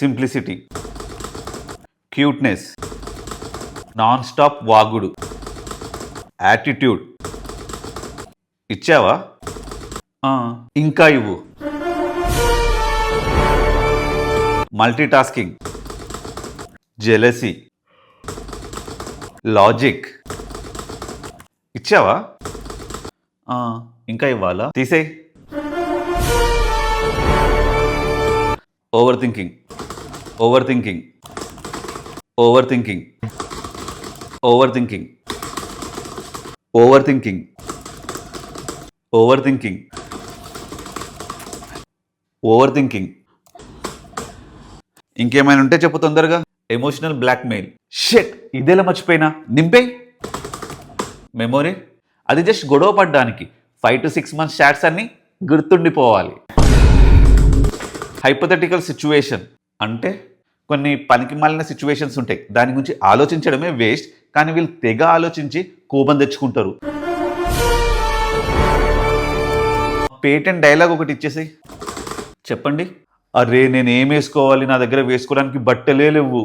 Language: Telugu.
సింప్లిసిటీ, క్యూట్నెస్, నాన్ స్టాప్ వాగుడు, యాటిట్యూడ్. ఇచ్చావా? ఆ, ఇంకా ఇవ్వు. Multitasking, jealousy, logic. ఇచ్చావా? ఆ, ఇంకా ఇవ్వాలా? తీసేయ్. Over thinking, over thinking, over thinking, over thinking, over thinking, over thinking, over thinking. ఇంకేమైనా ఉంటే చెప్పు తొందరగా. Emotional blackmail. షెట్, ఇదేలా మర్చిపోయినా. నింపే మెమొరీ. అది జస్ట్ గొడవ పడ్డానికి 5 to 6 months చాట్స్ అన్ని గుర్తుండిపోవాలి. హైపోథెటికల్ సిచ్యువేషన్ అంటే కొన్ని పనికి మాలిన సిచ్యువేషన్స్ ఉంటాయి, దాని గురించి ఆలోచించడమే వేస్ట్, కానీ వీళ్ళు తెగ ఆలోచించి కోపం తెచ్చుకుంటారు. పేటెంట్ డైలాగ్ ఒకటి ఇచ్చేసి చెప్పండి. అరే నేను ఏం వేసుకోవాలి, నా దగ్గర వేసుకోవడానికి బట్టలే లేవు.